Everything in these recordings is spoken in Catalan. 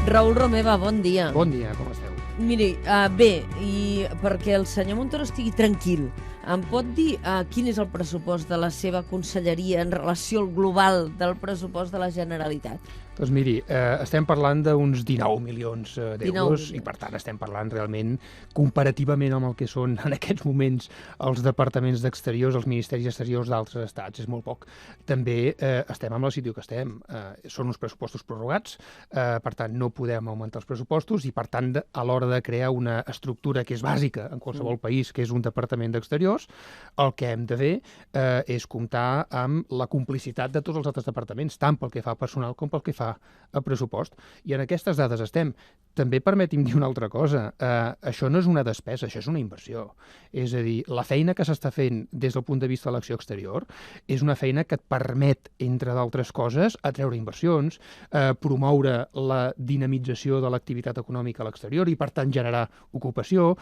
Raül Romeva, bon dia. Bon dia, com esteu? Miri, bé, i perquè el senyor Montoro estigui tranquil, em pot dir quin és el pressupost de la seva conselleria en relació al global del pressupost de la Generalitat? Doncs miri, estem parlant d'uns 19 milions d'euros 19 i per tant estem parlant realment comparativament amb el que són en aquests moments els departaments d'exteriors, els ministeris exteriors d'altres estats. És molt poc. També estem amb la situació que estem. Són uns pressupostos prorrogats, per tant no podem augmentar els pressupostos i per tant a l'hora de crear una estructura que és bàsica en qualsevol país, que és un departament d'exteriors, el que hem de fer és comptar amb la complicitat de tots els altres departaments, tant pel que fa a personal com pel que fa a pressupost. I en aquestes dades estem. També permeti'm dir una altra cosa. Això no és una despesa, això és una inversió. És a dir, la feina que s'està fent des del punt de vista de l'acció exterior és una feina que et permet, entre d'altres coses, atreure inversions, promoure la dinamització de l'activitat econòmica a l'exterior i, per tant, generar ocupació,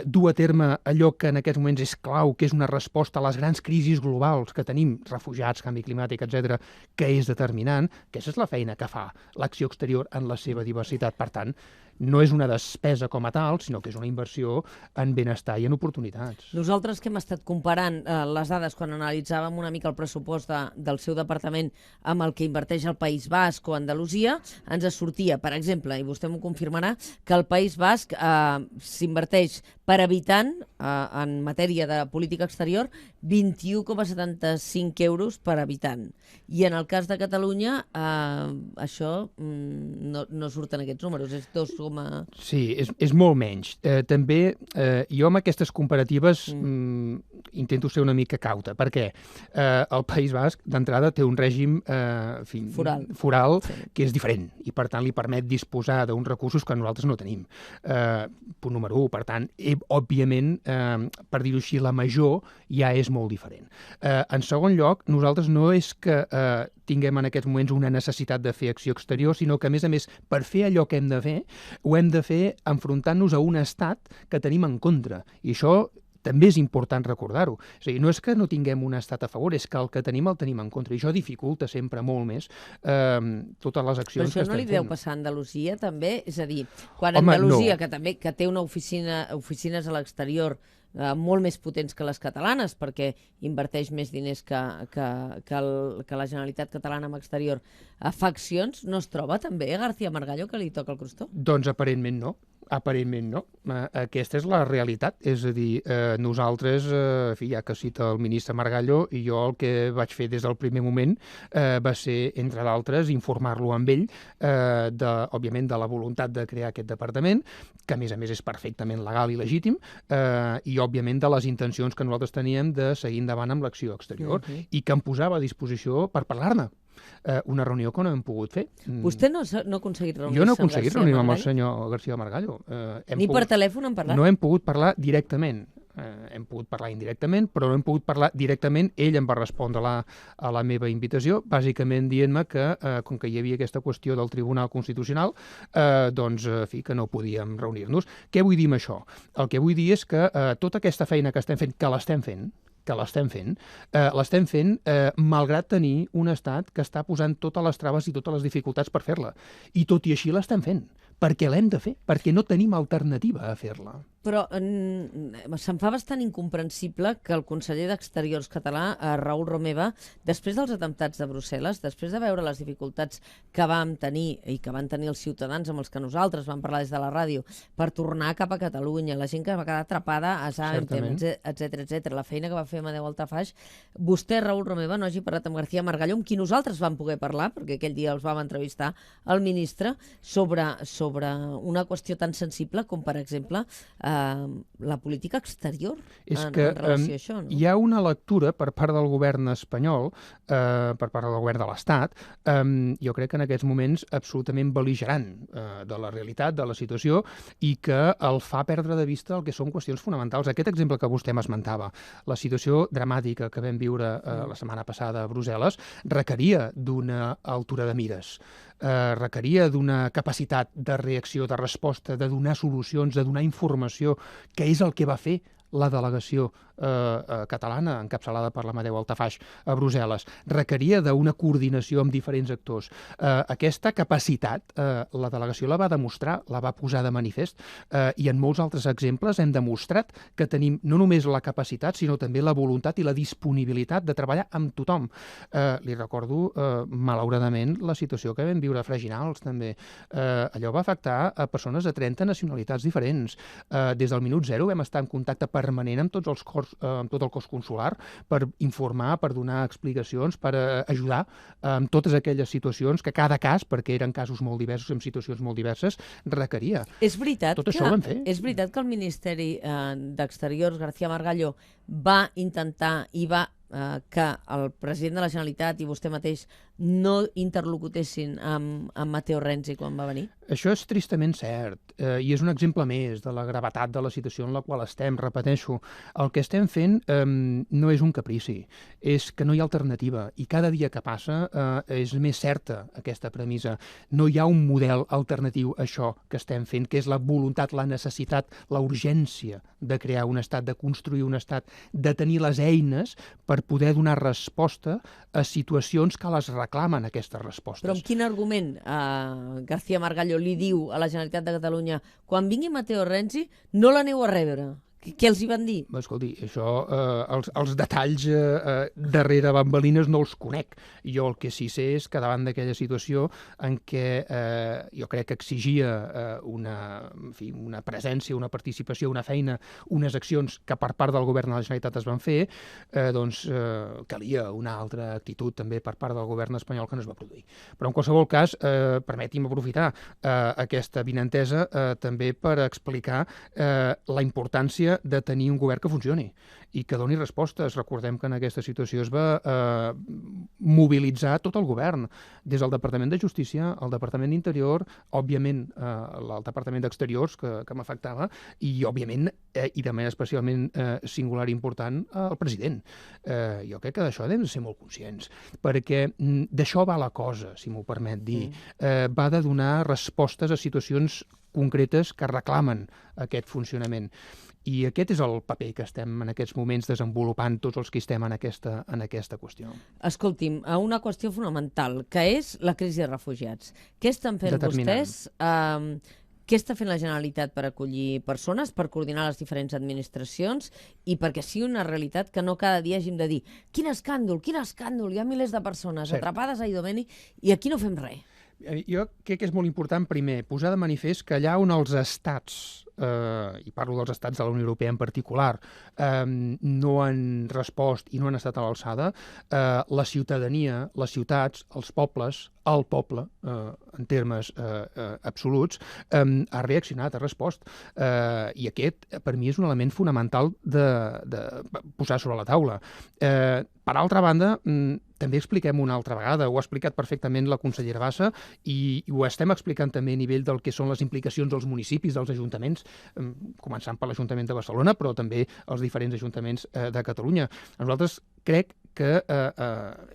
dur a terme allò que en aquests moments és clau, que és una resposta a les grans crisis globals que tenim, refugiats, canvi climàtic, etc., que és determinant, que aquesta és la feina que fa l'acció exterior en la seva diversitat. Per tant, no és una despesa com a tal, sinó que és una inversió en benestar i en oportunitats. Nosaltres que hem estat comparant les dades quan analitzàvem una mica el pressupost del seu departament amb el que inverteix el País Basc o Andalusia, ens sortia, per exemple, i vostè m'ho confirmarà, que el País Basc s'inverteix per habitant en matèria de política exterior 21,75 euros per habitant. I en el cas de Catalunya això no surten aquests números, és 2, sí, és molt menys. També jo amb aquestes comparatives intento ser una mica cauta, perquè el País Basc d'entrada té un règim foral sí, que és diferent i per tant li permet disposar d'uns recursos que nosaltres no tenim. Punt número 1, per tant, òbviament, per dir-ho així, la major ja és molt diferent. En segon lloc, nosaltres no és que tinguem en aquests moments una necessitat de fer acció exterior, sinó que, a més, per fer allò que hem de fer, ho hem de fer enfrontant-nos a un estat que tenim en contra. I això també és important recordar-ho. És a dir, no és que no tinguem un estat a favor, és que el que tenim el tenim en contra. I això dificulta sempre molt més totes les accions que estem fent. Però això no li deu passar a Andalusia, també? És a dir, quan Andalusia, que té una oficines a l'exterior molt més potents que les catalanes, perquè inverteix més diners que la Generalitat catalana en exterior, fa accions, no es troba també García Margallo que li toca el crostó? Doncs aparentment no. Aparentment no. Aquesta és la realitat. És a dir, nosaltres, ja que cita el ministre Margallo, i jo el que vaig fer des del primer moment va ser, entre d'altres, informar-lo amb ell, òbviament, de la voluntat de crear aquest departament, que a més és perfectament legal i legítim, i òbviament de les intencions que nosaltres teníem de seguir endavant amb l'acció exterior, i que em posava a disposició per parlar-ne. Una reunió que no hem pogut fer. Vostè no ha aconseguit reunir-se? Jo no he aconseguit reunir-me amb el senyor García Margallo. Ni per telèfon han parlat? No hem pogut parlar directament. Hem pogut parlar indirectament, però no hem pogut parlar directament. Ell em va respondre a la meva invitació, bàsicament dient-me que, com que hi havia aquesta qüestió del Tribunal Constitucional, doncs, que no podíem reunir-nos. Què vull dir amb això? El que vull dir és que tota aquesta feina que estem fent, l'estem fent malgrat tenir un estat que està posant totes les traves i totes les dificultats per fer-la. I tot i així l'estem fent, perquè l'hem de fer, perquè no tenim alternativa a fer-la. Però se'm fa bastant incomprensible que el conseller d'Exteriors català, Raül Romeva, després dels atemptats de Brussel·les, després de veure les dificultats que vam tenir i que van tenir els ciutadans amb els que nosaltres vam parlar des de la ràdio per tornar cap a Catalunya, la gent que va quedar atrapada a Zaventem, etc., la feina que va fer Amadeu Altafaix, vostè, Raül Romeva, no hagi parlat amb García Margallo, amb qui nosaltres vam poder parlar, perquè aquell dia els vam entrevistar al ministre, sobre una qüestió tan sensible com, per exemple, la política exterior en relació a això, no? Hi ha una lectura per part del govern espanyol, per part del govern de l'Estat, jo crec que en aquests moments absolutament bel·ligerant de la realitat, de la situació, i que el fa perdre de vista el que són qüestions fonamentals. Aquest exemple que vostè m'esmentava, la situació dramàtica que vam viure la setmana passada a Brussel·les, requeria d'una altura de mires. Requeria d'una capacitat de reacció, de resposta, de donar solucions, de donar informació, que és el que va fer la delegació catalana, encapçalada per l'Amadeu Altafaix a Brussel·les, requeria d'una coordinació amb diferents actors. Aquesta capacitat, la delegació la va demostrar, la va posar de manifest, i en molts altres exemples hem demostrat que tenim no només la capacitat, sinó també la voluntat i la disponibilitat de treballar amb tothom. Li recordo, malauradament, la situació que vam viure a Freginals, també. Allò va afectar a persones de 30 nacionalitats diferents. Des del minut zero vam estar en contacte permanent amb tot el cos consular per informar, per donar explicacions, per ajudar en totes aquelles situacions que cada cas, perquè eren casos molt diversos, en situacions molt diverses, requeria. És veritat Tot això ho vam fer. És veritat que el Ministeri d'Exteriors, García Margallo, va intentar i va que el president de la Generalitat i vostè mateix no interlocutessin amb Matteo Renzi quan va venir? Això és tristament cert, i és un exemple més de la gravetat de la situació en la qual estem. Repeteixo, el que estem fent no és un caprici, és que no hi ha alternativa, i cada dia que passa és més certa aquesta premissa. No hi ha un model alternatiu a això que estem fent, que és la voluntat, la necessitat, la urgència de crear un estat, de construir un estat, de tenir les eines per poder donar resposta a situacions que les reclamen, aquestes respostes. Però amb quin argument García Margallo li diu a la Generalitat de Catalunya quan vingui Matteo Renzi no l'aneu a rebre? Què els hi van dir? Escolti, això, els detalls darrere bambalines no els conec. Jo el que sí sé és que davant d'aquella situació en què jo crec que exigia una presència, una participació, una feina, unes accions que per part del govern de la Generalitat es van fer, doncs calia una altra actitud també per part del govern espanyol que no es va produir. Però en qualsevol cas, permeti'm aprofitar aquesta vinentesa també per explicar la importància de tenir un govern que funcioni i que doni respostes. Recordem que en aquesta situació es va mobilitzar tot el govern, des del Departament de Justícia, el Departament d'Interior, òbviament el Departament d'Exteriors, que m'afectava, i òbviament, i de manera especialment singular i important, el president. Jo crec que d'això hem de ser molt conscients, perquè d'això va la cosa, si m'ho permet dir. Va de donar respostes a situacions concretes que reclamen aquest funcionament. I aquest és el paper que estem en aquests moments desenvolupant tots els que estem en aquesta qüestió. Escolti'm, una qüestió fonamental, que és la crisi de refugiats. Què estan fent vostès? Què està fent la Generalitat per acollir persones, per coordinar les diferents administracions i perquè sigui una realitat que no cada dia hàgim de dir quin escàndol, hi ha milers de persones atrapades a Idomeni i aquí no fem res. Jo crec que és molt important, primer, posar de manifest que allà on els estats, i parlo dels estats de la Unió Europea en particular, no han respost i no han estat a l'alçada, la ciutadania, les ciutats, els pobles, el poble, en termes absoluts, ha reaccionat, ha respost. I aquest, per mi, és un element fonamental de posar sobre la taula. Per altra banda, també expliquem una altra vegada, ho ha explicat perfectament la consellera Bassa i ho estem explicant també a nivell del que són les implicacions dels municipis, dels ajuntaments, començant per l'Ajuntament de Barcelona, però també els diferents ajuntaments de Catalunya. Nosaltres crec que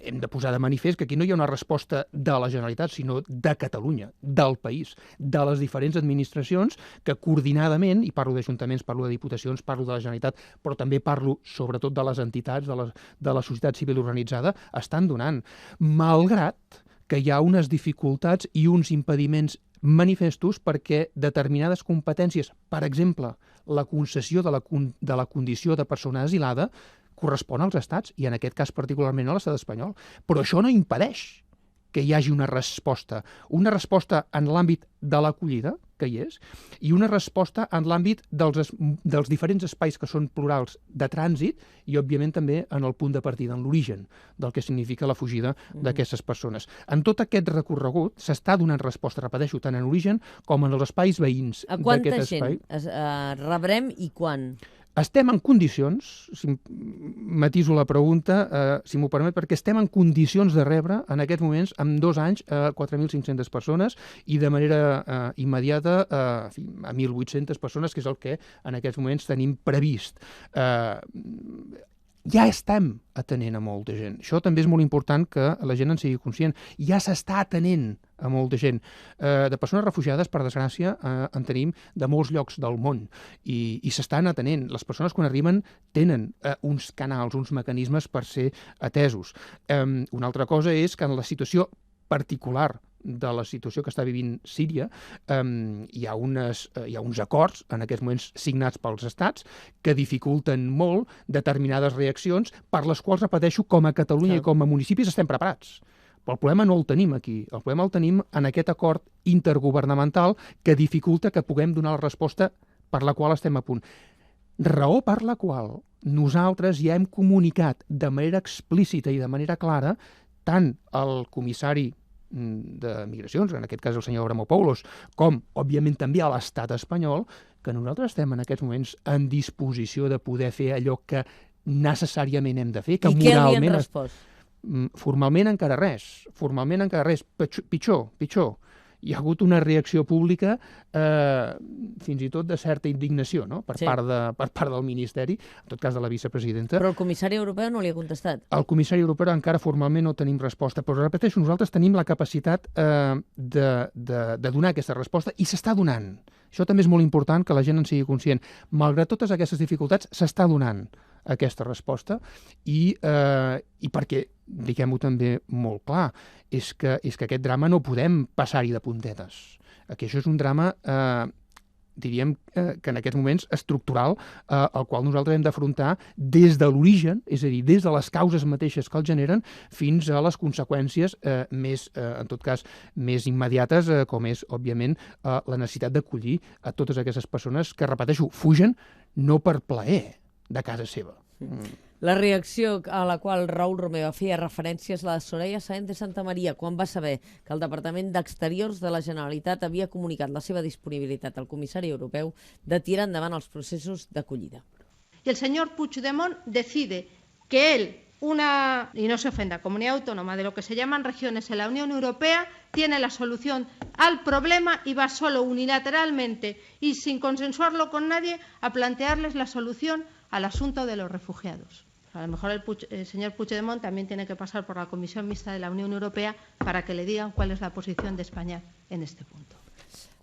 hem de posar de manifest que aquí no hi ha una resposta de la Generalitat, sinó de Catalunya, del país, de les diferents administracions que coordinadament, i parlo d'ajuntaments, parlo de diputacions, parlo de la Generalitat, però també parlo sobretot de les entitats, de la societat civil organitzada, estan donant, malgrat que hi ha unes dificultats i uns impediments manifestos perquè determinades competències, per exemple, la concessió de la condició de persona asilada, correspon als estats, i en aquest cas particularment a l'estat espanyol. Però això no impedeix que hi hagi una resposta en l'àmbit de l'acollida, que hi és, i una resposta en l'àmbit dels diferents espais que són plurals de trànsit i, òbviament, també en el punt de partida, en l'origen del que significa la fugida d'aquestes persones. En tot aquest recorregut s'està donant resposta, repeteixo, tant en origen com en els espais veïns d'aquest espai. A quanta gent rebrem i quan? Estem en condicions, si matiso la pregunta, si m'ho permet, perquè estem en condicions de rebre en aquests moments, en 2 anys, 4.500 persones i de manera immediata a 1.800 persones, que és el que en aquests moments tenim previst. ja estem atenent a molta gent. Això també és molt important que la gent en sigui conscient. Ja s'està atenent a molta gent. De persones refugiades, per desgràcia, en tenim de molts llocs del món i s'estan atenent. Les persones quan arriben tenen uns canals, uns mecanismes per ser atesos. Una altra cosa és que en la situació particular de la situació que està vivint Síria, hi ha uns acords en aquests moments signats pels estats que dificulten molt determinades reaccions per les quals, repeteixo, com a Catalunya i com a municipis estem preparats. Però el problema no el tenim aquí. El problema el tenim en aquest acord intergovernamental que dificulta que puguem donar la resposta per la qual estem a punt. Raó per la qual nosaltres ja hem comunicat de manera explícita i de manera clara tant al comissari de Migracions, en aquest cas el senyor Avramopoulos, com, òbviament, també a l'estat espanyol, que nosaltres estem en aquests moments en disposició de poder fer allò que necessàriament hem de fer. Que I què li han respost? Formalment encara res. Pitjor. Hi ha hagut una reacció pública fins i tot de certa indignació, no? per part del Ministeri, en tot cas de la vicepresidenta. Però el comissari europeu no li ha contestat. El comissari europeu encara formalment no tenim resposta, però repeteixo, nosaltres tenim la capacitat de donar aquesta resposta i s'està donant. Això també és molt important que la gent en sigui conscient. Malgrat totes aquestes dificultats, s'està donant aquesta resposta i perquè, diguem-ho també molt clar, és que aquest drama no podem passar-hi de puntetes. Que això és un drama, diríem que en aquests moments estructural, al qual nosaltres hem d'afrontar des de l'origen, és a dir, des de les causes mateixes que el generen fins a les conseqüències més, en tot cas, més immediates, com és, òbviament, la necessitat d'acollir a totes aquestes persones que, repeteixo, fugen no per plaer de casa seva. La reacció a la qual Raül Romeva feia referència és la de Soraya Sáenz de Santamaría, quan va saber que el Departament d'Exteriors de la Generalitat havia comunicat la seva disponibilitat al comissari europeu de tirar endavant els processos d'acollida. Y el señor Puigdemont decide que él, y no se ofenda, comunidad autónoma de lo que se llaman regiones en la Unión Europea, tiene la solución al problema y va solo unilateralmente y sin consensuarlo con nadie a plantearles la solución al asunto de los refugiados. A lo mejor el señor Puigdemont también tiene que pasar por la Comisión Mixta de la Unión Europea para que le digan cuál es la posición de España en este punto.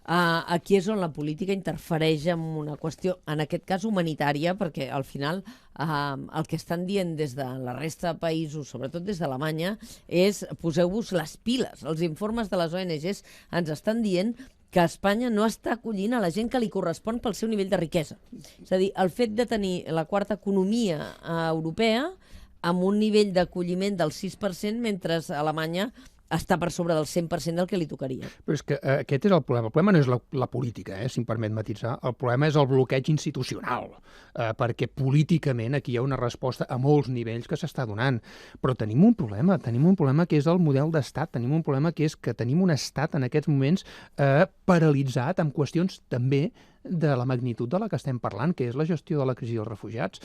Aquí és on la política interfereix en una qüestió, en aquest cas humanitària, perquè al final el que estan dient des de la resta de països, sobretot des d'Alemanya, és poseu-vos les piles. Els informes de les ONGs ens estan dient que Espanya no està acollint a la gent que li correspon pel seu nivell de riquesa. És a dir, el fet de tenir la quarta economia europea amb un nivell d'acolliment del 6%, mentre Alemanya està per sobre del 100% del que li tocaria. Però és que aquest és el problema. El problema no és la política, si em permet matitzar. El problema és el bloqueig institucional, perquè políticament aquí hi ha una resposta a molts nivells que s'està donant. Però tenim un problema que és el model d'estat, tenim un problema que és que tenim un estat en aquests moments paralitzat amb qüestions també de la magnitud de la que estem parlant, que és la gestió de la crisi dels refugiats.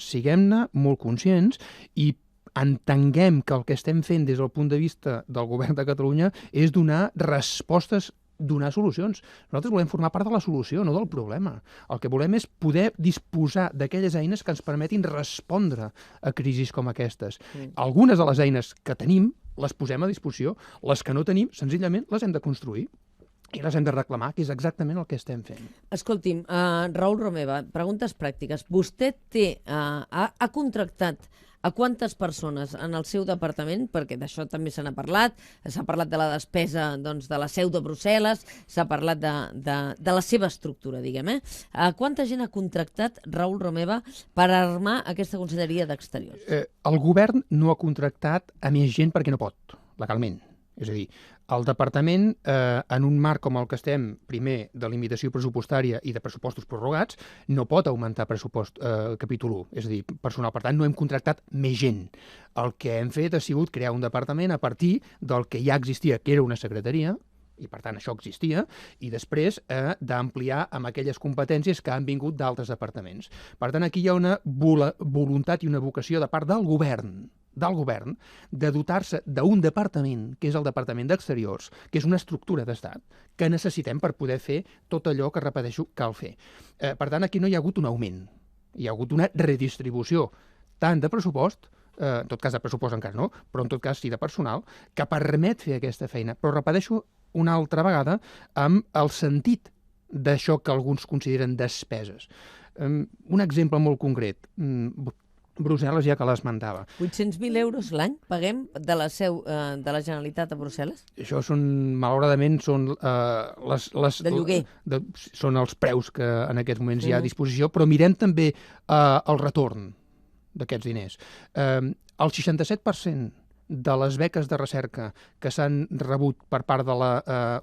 Siguem-ne molt conscients i entenguem que el que estem fent des del punt de vista del govern de Catalunya és donar respostes, donar solucions. Nosaltres volem formar part de la solució, no del problema. El que volem és poder disposar d'aquelles eines que ens permetin respondre a crisis com aquestes. Algunes de les eines que tenim les posem a disposició, les que no tenim, senzillament les hem de construir i les hem de reclamar, que és exactament el que estem fent. Escolti'm, Raül Romeva, preguntes pràctiques. Vostè ha contractat a quantes persones en el seu departament, perquè d'això també se n'ha parlat de la despesa de la seu de Brussel·les, s'ha parlat de la seva estructura, diguem. A quanta gent ha contractat Raül Romeva per armar aquesta Conselleria d'Exteriors? El govern no ha contractat a més gent perquè no pot, legalment. És a dir, el departament, en un marc com el que estem, primer, de limitació pressupostària i de pressupostos prorrogats, no pot augmentar pressupost capítol 1, és a dir, personal. Per tant, no hem contractat més gent. El que hem fet ha sigut crear un departament a partir del que ja existia, que era una secretaria, i per tant això existia, i després d'ampliar amb aquelles competències que han vingut d'altres departaments. Per tant, aquí hi ha una voluntat i una vocació de part del govern de dotar-se d'un departament, que és el Departament d'Exteriors, que és una estructura d'estat, que necessitem per poder fer tot allò que, repeteixo, cal fer. Per tant, aquí no hi ha hagut un augment, hi ha hagut una redistribució tant de pressupost, en tot cas de pressupost encara no, però en tot cas sí de personal, que permet fer aquesta feina. Però repeteixo una altra vegada amb el sentit d'això que alguns consideren despeses. Un exemple molt concret. Brussel·les, ja que l'esmentava. 800.000 euros l'any paguem de la seu de la Generalitat a Brussel·les? Això són, malauradament, són de lloguer. Són els preus que en aquests moments hi ha a disposició, però mirem també el retorn d'aquests diners. El 67% de les beques de recerca que s'han rebut per part de la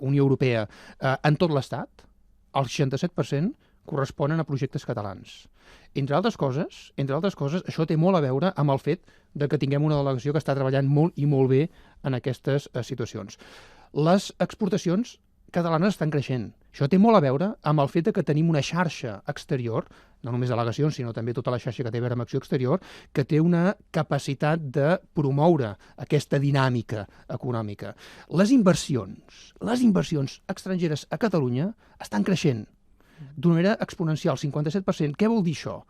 Unió Europea en tot l'Estat, el 67% corresponen a projectes catalans. Entre altres coses, això té molt a veure amb el fet de que tinguem una delegació que està treballant molt i molt bé en aquestes situacions. Les exportacions catalanes estan creixent. Això té molt a veure amb el fet de que tenim una xarxa exterior, no només delegacions, sinó també tota la xarxa que té a veure amb acció exterior, que té una capacitat de promoure aquesta dinàmica econòmica. Les inversions estrangeres a Catalunya estan creixent d'una manera exponencial, 57%. Què vol dir això?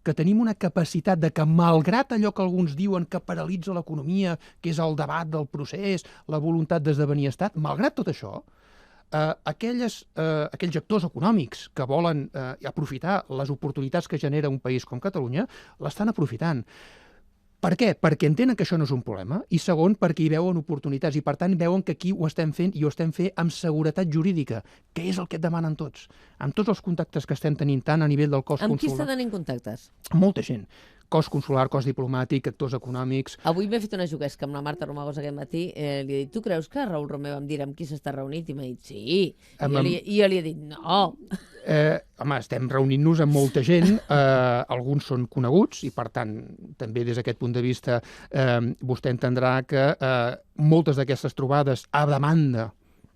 Que tenim una capacitat de que, malgrat allò que alguns diuen que paralitza l'economia, que és el debat del procés, la voluntat d'esdevenir estat, malgrat tot això, aquells actors econòmics que volen aprofitar les oportunitats que genera un país com Catalunya, l'estan aprofitant. Per què? Perquè entenen que això no és un problema, i segon, perquè hi veuen oportunitats, i per tant veuen que aquí ho estem fent, i ho estem fent amb seguretat jurídica, que és el que et demanen tots. Amb tots els contactes que estem tenint, tant a nivell del cos consular... Amb qui està tenint contactes? Molta gent. Cos consular, cos diplomàtic, actors econòmics... Avui m'he fet una juguesca amb la Marta Romagos aquest matí, li he dit, tu creus que Raül Romeva em dirà amb qui s'està reunit? I m'ha dit, sí. I jo li he dit, no. Home, estem reunint-nos amb molta gent, alguns són coneguts, i per tant, també des d'aquest punt de vista, vostè entendrà que moltes d'aquestes trobades a demanda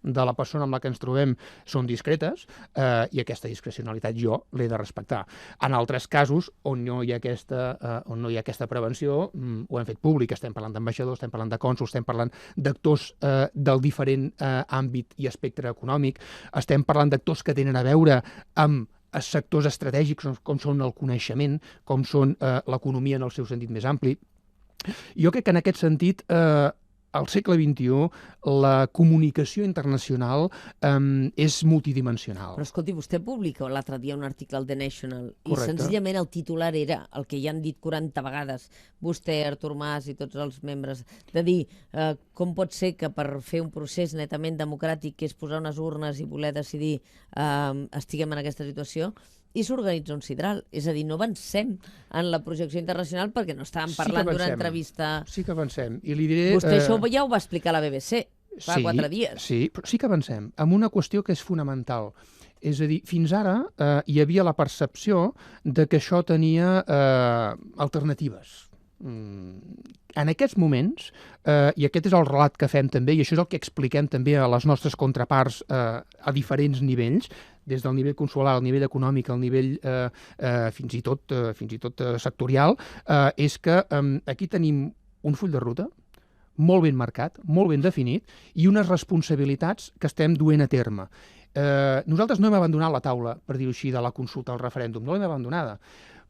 de la persona amb la que ens trobem són discretes, i aquesta discrecionalitat jo l'he de respectar. En altres casos, on no hi ha aquesta prevenció, ho hem fet públic, estem parlant d'ambaixadors, estem parlant de cònsols, estem parlant d'actors del diferent àmbit i espectre econòmic, estem parlant d'actors que tenen a veure amb sectors estratègics com són el coneixement, com són l'economia en el seu sentit més ampli. Jo crec que en aquest sentit al segle XXI la comunicació internacional és multidimensional. Però escolti, vostè publica l'altre dia un article al The National i Correcte. senzillament el titular era el que ja han dit 40 vegades vostè, Artur Mas i tots els membres, de dir com pot ser que per fer un procés netament democràtic, que és posar unes urnes i voler decidir, estiguem en aquesta situació, i s'organitza un sidral. És a dir, no avancem en la projecció internacional perquè no estàvem parlant d'una entrevista... Sí que avancem. I li diré... Vostè això ja ho va explicar a la BBC fa 4 dies. Sí, però sí que avancem amb una qüestió que és fonamental. És a dir, fins ara hi havia la percepció de que això tenia alternatives. En aquests moments, i aquest és el relat que fem també, i això és el que expliquem també a les nostres contraparts a diferents nivells, des del nivell consular, al nivell econòmic, al nivell fins i tot sectorial, és que aquí tenim un full de ruta molt ben marcat, molt ben definit, i unes responsabilitats que estem duent a terme. Nosaltres no hem abandonat la taula, per dir-ho així, de la consulta al referèndum, no l'hem abandonada,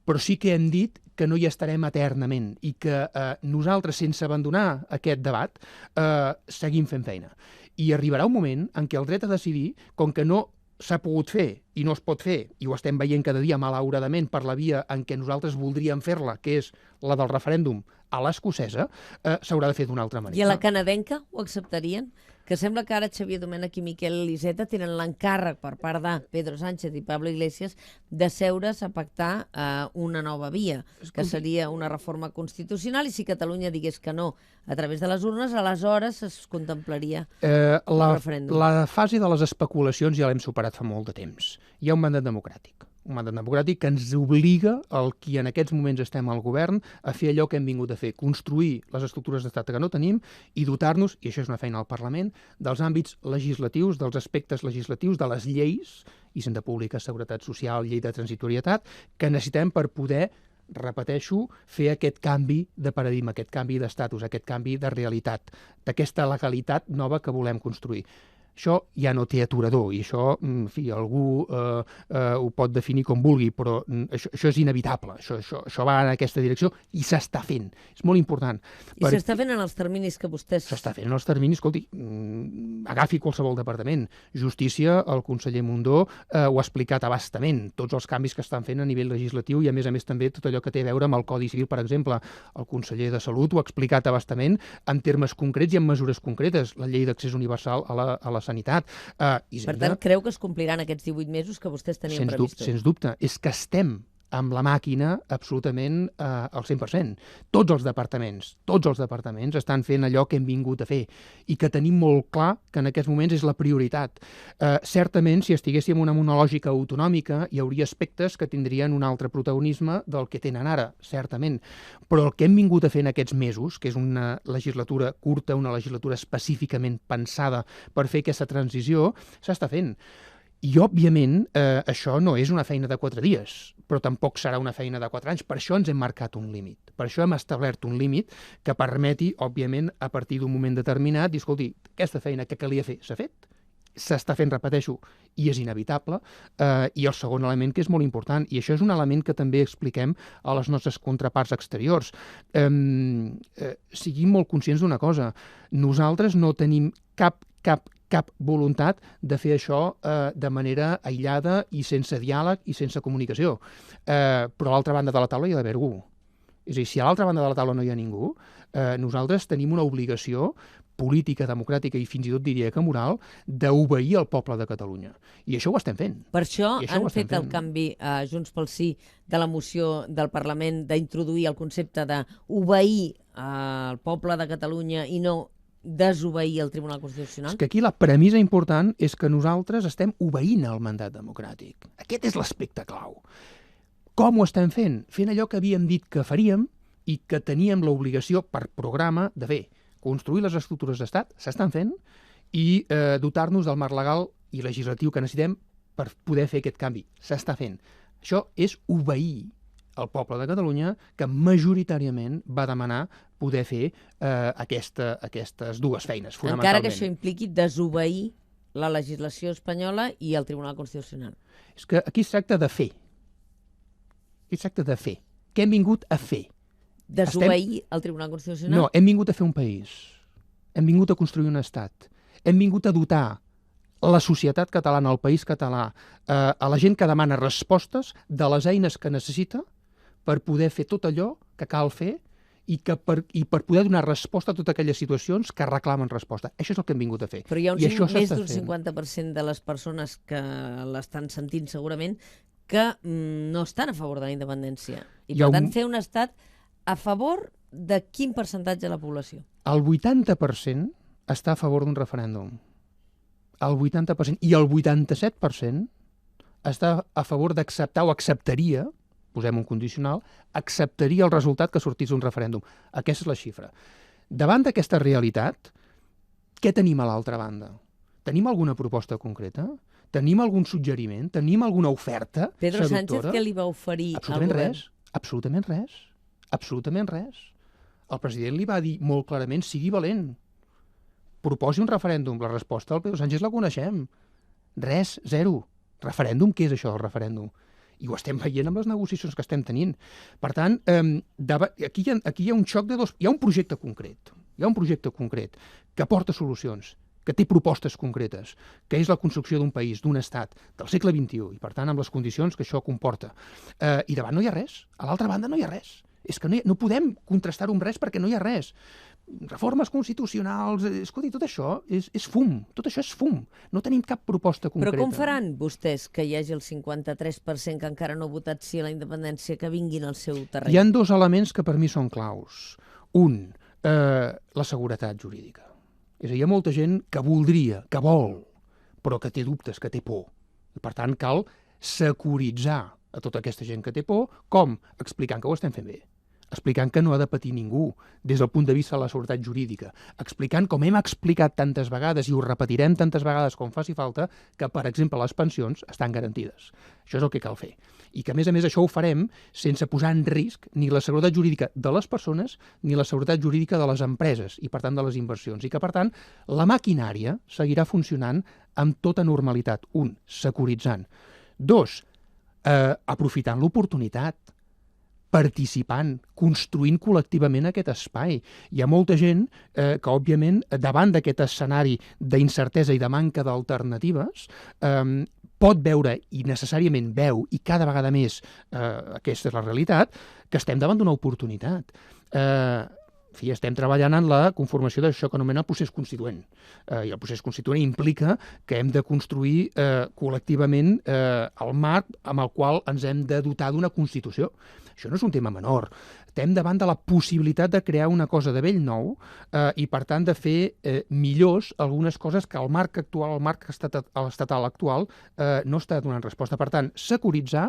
però sí que hem dit que no hi estarem eternament i que nosaltres, sense abandonar aquest debat, seguim fent feina. I arribarà un moment en què el dret a decidir, com que no s'ha pogut fer i no es pot fer, i ho estem veient cada dia malauradament per la via en què nosaltres voldríem fer-la, que és la del referèndum a l'escocesa, s'haurà de fer d'una altra manera. I a la canadenca ho acceptarien? Que sembla que ara Xavier Domènech i Miquel Iceta tenen l'encàrrec per part de Pedro Sánchez i Pablo Iglesias de seure's a pactar una nova via, que seria una reforma constitucional, i si Catalunya digués que no a través de les urnes, aleshores es contemplaria el referèndum. La fase de les especulacions ja l'hem superat fa molt de temps. Hi ha un mandat democràtic. Un mandat democràtic que ens obliga, el qui en aquests moments estem al govern, a fer allò que hem vingut a fer, construir les estructures d'estat que no tenim i dotar-nos, i això és una feina al Parlament, dels àmbits legislatius, dels aspectes legislatius, de les lleis, Hisenda Pública, Seguretat Social, Llei de Transitorietat, que necessitem per poder, repeteixo, fer aquest canvi de paradigma, aquest canvi d'estatus, aquest canvi de realitat, d'aquesta legalitat nova que volem construir. això ja no té aturador, i això, en fi, algú ho pot definir com vulgui, però això és inevitable, això va en aquesta direcció i s'està fent. És molt important. I s'està fent en els terminis que vostès... S'està fent en els terminis, escolti, agafi qualsevol departament. Justícia, el conseller Mundó ho ha explicat a bastament, tots els canvis que estan fent a nivell legislatiu i, a més també, tot allò que té a veure amb el Codi Civil, per exemple. El conseller de Salut ho ha explicat a bastament en termes concrets i en mesures concretes, la llei d'accés universal a la sanitat. Per tant, creu que es compliran aquests 18 mesos que vostès tenien previstos? Sens dubte. És que estem amb la màquina absolutament al 100%. Tots els departaments estan fent allò que hem vingut a fer i que tenim molt clar que en aquests moments és la prioritat. Certament, si estiguéssim en una lògica autonòmica, hi hauria aspectes que tindrien un altre protagonisme del que tenen ara, certament. Però el que hem vingut a fer en aquests mesos, que és una legislatura curta, una legislatura específicament pensada per fer aquesta transició, s'està fent. I, òbviament, això no és una feina de 4 dies, però tampoc serà una feina de 4 anys. Per això ens hem marcat un límit. Per això hem establert un límit que permeti, òbviament, a partir d'un moment determinat, dir, escolti, aquesta feina que calia fer s'ha fet, s'està fent, repeteixo, i és inevitable. I el segon element, que és molt important, i això és un element que també expliquem a les nostres contraparts exteriors. Siguin molt conscients d'una cosa. Nosaltres no tenim cap voluntat de fer això de manera aïllada i sense diàleg i sense comunicació. Però a l'altra banda de la taula hi ha d'haver algú. És a dir, si a l'altra banda de la taula no hi ha ningú, nosaltres tenim una obligació política, democràtica i fins i tot diria que moral d'obeir el poble de Catalunya. I això ho estem fent. Per això han fet el canvi a Junts pel Sí de la moció del Parlament d'introduir el concepte d'obeir el poble de Catalunya i no desobeir el Tribunal Constitucional? És que aquí la premissa important és que nosaltres estem obeint el mandat democràtic. Aquest és l'aspecte clau. Com ho estem fent? Fent allò que havíem dit que faríem i que teníem l'obligació per programa de fer. Construir les estructures d'estat, s'estan fent, i dotar-nos del marc legal i legislatiu que necessitem per poder fer aquest canvi. S'està fent. Això és obeir el poble de Catalunya, que majoritàriament va demanar poder fer aquestes dues feines, fonamentalment. Encara que això impliqui desobeir la legislació espanyola i el Tribunal Constitucional. És que aquí es tracta de fer. Aquí es tracta de fer. Què hem vingut a fer? Desobeir el Tribunal Constitucional? No, hem vingut a fer un país. Hem vingut a construir un estat. Hem vingut a dotar la societat catalana, el país català, a la gent que demana respostes de les eines que necessita per poder fer tot allò que cal fer i per poder donar resposta a totes aquelles situacions que reclamen resposta. Això és el que hem vingut a fer. Però hi ha més d'un 50% de les persones que l'estan sentint segurament que no estan a favor de la independència. I per tant fer un estat a favor de quin percentatge de la població? El 80% està a favor d'un referèndum. El 80%. I el 87% està a favor d'acceptar o acceptaria, posem un condicional, acceptaria el resultat que sortís d'un referèndum. Aquesta és la xifra. Davant d'aquesta realitat, què tenim a l'altra banda? Tenim alguna proposta concreta? Tenim algun suggeriment? Tenim alguna oferta Pedro seductora? Sánchez què li va oferir al govern? Absolutament res. Absolutament res. El president li va dir molt clarament, sigui valent, proposi un referèndum. La resposta del Pedro Sánchez la coneixem. Res, zero. Referèndum, què és això del referèndum? I ho estem veient amb les negociacions que estem tenint. Per tant, aquí hi ha un xoc de dos... Hi ha un projecte concret. Hi ha un projecte concret que aporta solucions, que té propostes concretes, que és la construcció d'un país, d'un estat, del segle XXI, i per tant amb les condicions que això comporta. I davant no hi ha res. A l'altra banda no hi ha res. És que no podem contrastar-ho amb res perquè no hi ha res. Reformes constitucionals... Escolti, tot això és fum. Tot això és fum. No tenim cap proposta concreta. Però com faran vostès que hi hagi el 53% que encara no ha votat sí a la independència, que vinguin al seu terreny? Hi ha dos elements que per mi són claus. Un, la seguretat jurídica. És a dir, hi ha molta gent que voldria, que vol, però que té dubtes, que té por. I per tant, cal securitzar a tota aquesta gent que té por, com? Explicant que ho estem fent bé. explicant que no ha de patir ningú des del punt de vista de la seguretat jurídica, explicant, com hem explicat tantes vegades i ho repetirem tantes vegades com faci falta, que, per exemple, les pensions estan garantides. Això és el que cal fer. I que, a més, això ho farem sense posar en risc ni la seguretat jurídica de les persones ni la seguretat jurídica de les empreses i, per tant, de les inversions. I que, per tant, la maquinària seguirà funcionant amb tota normalitat. Un, securitzant. Dos, aprofitant l'oportunitat, participant, construint col·lectivament aquest espai. Hi ha molta gent que, òbviament, davant d'aquest escenari d'incertesa i de manca d'alternatives, pot veure, i necessàriament veu, i cada vegada més, aquesta és la realitat, que estem davant d'una oportunitat. Estem treballant en la conformació d'això que anomena el procés constituent. I el procés constituent implica que hem de construir col·lectivament el marc amb el qual ens hem de dotar d'una Constitució. Això no és un tema menor. Estem davant de la possibilitat de crear una cosa de bell nou i, per tant, de fer millors algunes coses que el marc actual, el marc estatal actual, no està donant resposta. Per tant, securitzar,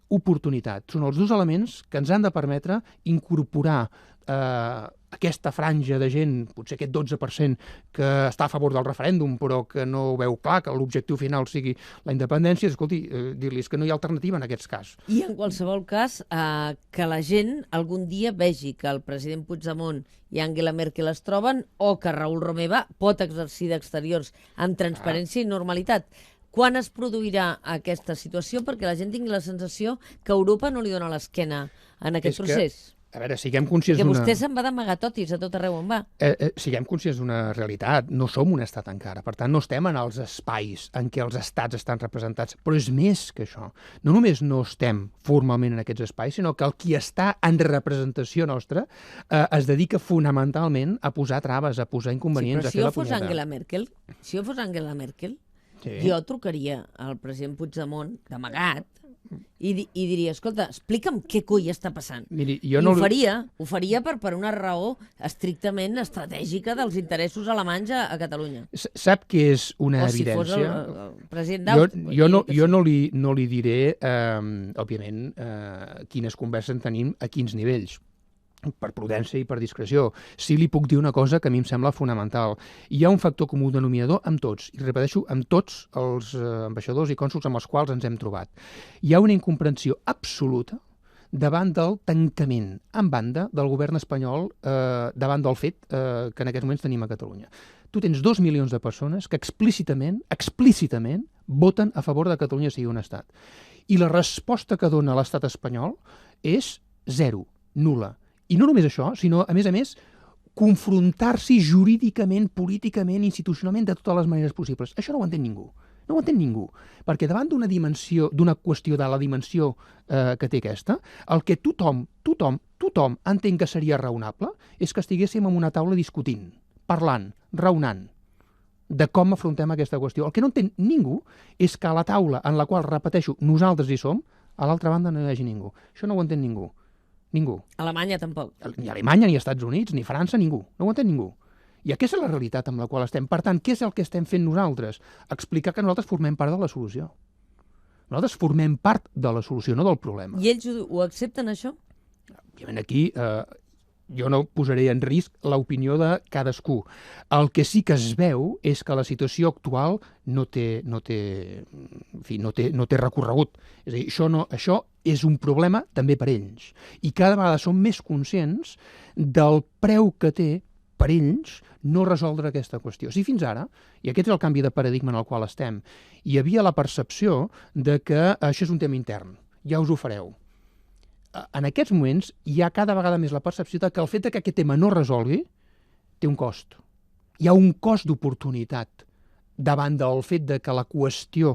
oportunitat. Són els dos elements que ens han de permetre incorporar aquesta franja de gent, potser aquest 12% que està a favor del referèndum però que no veu clar que l'objectiu final sigui la independència, escolti, dir-los que no hi ha alternativa en aquests casos. I en qualsevol cas, que la gent algun dia vegi que el president Puigdemont i Angela Merkel es troben o que Raül Romeva pot exercir d'exteriors amb transparència i normalitat. Quan es produirà aquesta situació? Perquè la gent tingui la sensació que Europa no li dona l'esquena en aquest procés. A veure, siguem conscients que vostè se'n va d'amagatotis a tot arreu on va. Siguem conscients d'una realitat. No som un estat encara. Per tant, no estem en els espais en què els estats estan representats. Però és més que això. No només no estem formalment en aquests espais, sinó que el qui està en representació nostra es dedica fonamentalment a posar traves, a posar inconvenients, a fer la punyeta. Si jo fos Angela Merkel, jo trucaria al president Puigdemont d'amagat i diria, escolta, explica'm què coi està passant. Miri, ho faria per una raó estrictament estratègica dels interessos alemanys a Catalunya. Sap que és una evidència? O si fos el president d'Àustria. Jo no li diré, òbviament, quines converses tenim a quins nivells, per prudència i per discreció. Sí li puc dir una cosa que a mi em sembla fonamental. Hi ha un factor comú denominador amb tots, i repeteixo, amb tots els ambaixadors i cònsols amb els quals ens hem trobat. Hi ha una incomprensió absoluta davant del tancament en banda del govern espanyol davant del fet que en aquests moments tenim a Catalunya. Tu tens 2 milions de persones que explícitament voten a favor de que Catalunya sigui un estat. I la resposta que dona l'estat espanyol és zero, nul·la. I no només això, sinó, a més, confrontar-s'hi jurídicament, políticament, institucionalment, de totes les maneres possibles. Això no ho entén ningú. No ho entén ningú. Perquè davant d'una qüestió de la dimensió que té aquesta, el que tothom entén que seria raonable és que estiguéssim en una taula discutint, parlant, raonant de com afrontem aquesta qüestió. El que no entén ningú és que a la taula en la qual, repeteixo, nosaltres hi som, a l'altra banda no hi hagi ningú. Això no ho entén ningú. Ningú. Alemanya tampoc. Ni Alemanya, ni Estats Units, ni França, ningú. No ho entén ningú. I aquesta és la realitat amb la qual estem. Per tant, què és el que estem fent nosaltres? Explicar que nosaltres formem part de la solució. Nosaltres formem part de la solució, no del problema. I ells ho accepten, això? Òbviament aquí jo no posaré en risc l'opinió de cadascú. El que sí que es veu és que la situació actual no té recorregut. És a dir, això és un problema també per ells. I cada vegada som més conscients del preu que té per ells no resoldre aquesta qüestió. Si fins ara, i aquest és el canvi de paradigma en el qual estem, hi havia la percepció de que això és un tema intern, ja us ho fareu. En aquests moments hi ha cada vegada més la percepció de que el fet que aquest tema no resolgui té un cost. Hi ha un cost d'oportunitat davant del fet de que la qüestió,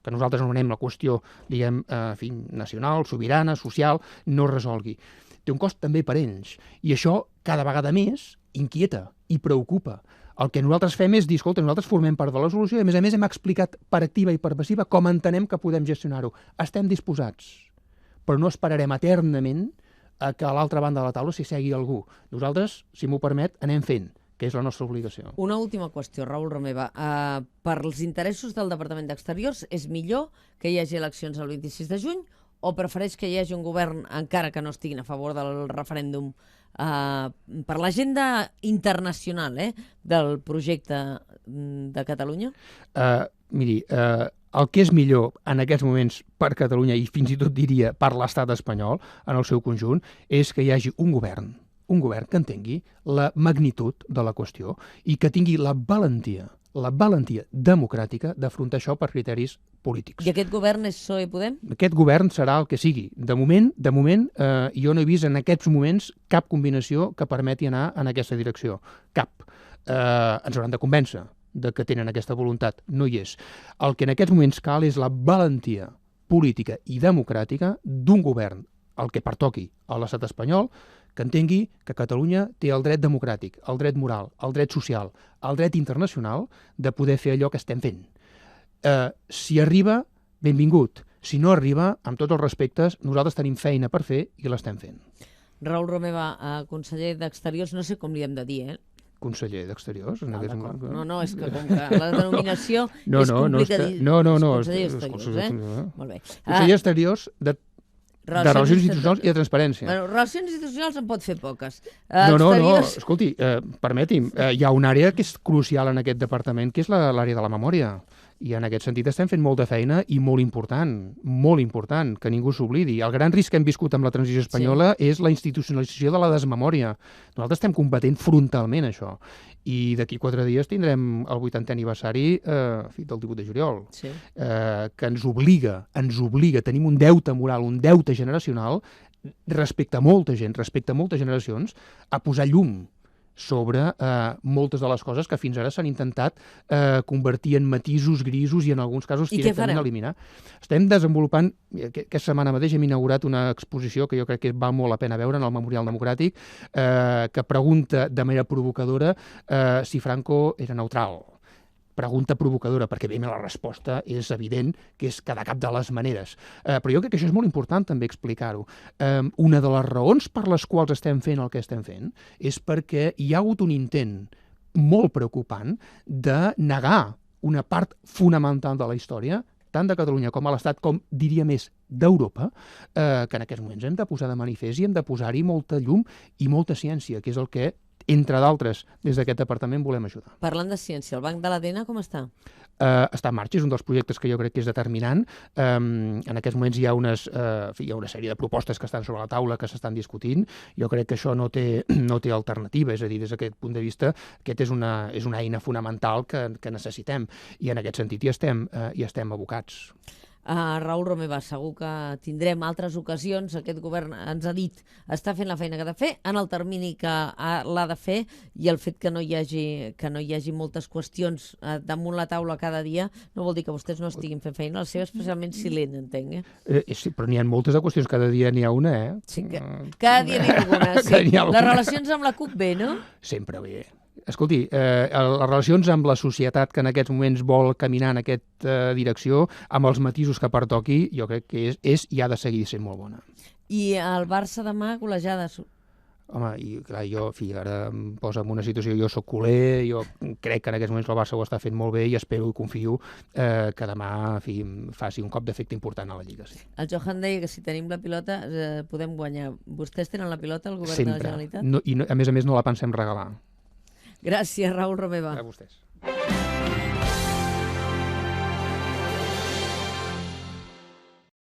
que nosaltres anomenem la qüestió, diguem, nacional, sobirana, social, no resolgui. Té un cost també per ells. I això cada vegada més inquieta i preocupa. El que nosaltres fem és dir, escolta, nosaltres formem part de la solució i a més hem explicat per activa i per passiva com entenem que podem gestionar-ho. Estem disposats, però no esperarem eternament que a l'altra banda de la taula s'hi segui algú. Nosaltres, si m'ho permet, anem fent, que és la nostra obligació. Una última qüestió, Raül Romeva. Per als interessos del Departament d'Exteriors, és millor que hi hagi eleccions el 26 de juny o prefereix que hi hagi un govern, encara que no estiguin a favor del referèndum, per l'agenda internacional del projecte de Catalunya? Miri, el que és millor en aquests moments per Catalunya i fins i tot diria per l'estat espanyol en el seu conjunt és que hi hagi un govern que entengui la magnitud de la qüestió i que tingui la valentia democràtica d'afrontar això per criteris polítics. I aquest govern és PSOE Podem? Aquest govern serà el que sigui. De moment, jo no he vist en aquests moments cap combinació que permeti anar en aquesta direcció. Cap. Ens hauran de convèncer de que tenen aquesta voluntat. No hi és. El que en aquests moments cal és la valentia política i democràtica d'un govern, el que pertoqui a l'estat espanyol, que entengui que Catalunya té el dret democràtic, el dret moral, el dret social, el dret internacional de poder fer allò que estem fent. Si arriba, benvingut. Si no arriba, amb tots els respectes, nosaltres tenim feina per fer i l'estem fent. Raül Romeva, conseller d'Exteriors, no sé com li hem de dir, Conseller d'Exteriors? No, és que com que la denominació és complicadíssima. No. Conseller d'Exteriors, Molt bé. Conseller d'Exteriors de Relacions Institucionals i de Transparència. Bueno, Relacions Institucionals en pot fer poques. No, escolti, permeti'm, hi ha una àrea que és crucial en aquest departament, que és l'àrea de la memòria. I en aquest sentit estem fent molta feina i molt important, que ningú s'oblidi. El gran risc que hem viscut amb la transició espanyola és la institucionalització de la desmemòria. Nosaltres estem combatent frontalment això. I d'aquí 4 dies tindrem el 80è aniversari del 18 de juliol, que ens obliga, tenim un deute moral, un deute generacional respecte a molta gent, respecte a moltes generacions, a posar llum sobre moltes de les coses que fins ara s'han intentat convertir en matisos grisos i en alguns casos directament eliminar. Estem desenvolupant, aquesta setmana mateix hem inaugurat una exposició que jo crec que val molt la pena veure en el Memorial Democràtic, que pregunta de manera provocadora si Franco era neutral. Pregunta provocadora, perquè bé, la resposta és evident que és que de cap de les maneres. Però jo crec que això és molt important també explicar-ho. Una de les raons per les quals estem fent el que estem fent és perquè hi ha hagut un intent molt preocupant de negar una part fonamental de la història, tant de Catalunya com a l'Estat, com diria més d'Europa, que en aquests moments hem de posar de manifest i hem de posar-hi molta llum i molta ciència, que és el que entre d'altres, des d'aquest departament volem ajudar. Parlant de ciència, el Banc de l'ADN com està? Està en marxa, és un dels projectes que jo crec que és determinant. En aquests moments hi ha una sèrie de propostes que estan sobre la taula, que s'estan discutint. Jo crec que això no té alternativa, és a dir, des d'aquest punt de vista, aquest és una eina fonamental que necessitem. I en aquest sentit hi estem abocats. Raül Romeva, segur que tindrem altres ocasions. Aquest govern ens ha dit està fent la feina que ha de fer en el termini que l'ha de fer, i el fet que no hi hagi moltes qüestions damunt la taula cada dia no vol dir que vostès no estiguin fent feina. La seva especialment silent, entenc. Sí, però n'hi ha moltes de qüestions, cada dia n'hi ha una, Sí, cada dia n'hi ha alguna, sí. Les relacions amb la CUP bé, no? Sempre bé. Escolti, les relacions amb la societat que en aquests moments vol caminar en aquesta direcció, amb els matisos que pertoqui, jo crec que és i ha de seguir sent molt bona. I el Barça demà golejada? Home, i clar, ara em posa en una situació, jo soc culer, jo crec que en aquests moments el Barça ho està fent molt bé i espero i confio que demà faci un cop d'efecte important a la Lliga. Sí. El Johan deia que si tenim la pilota podem guanyar. Vostès tenen la pilota, el govern de la Generalitat? I a més no la pensem regalar. Gràcies, Raül Romeva. A vostès.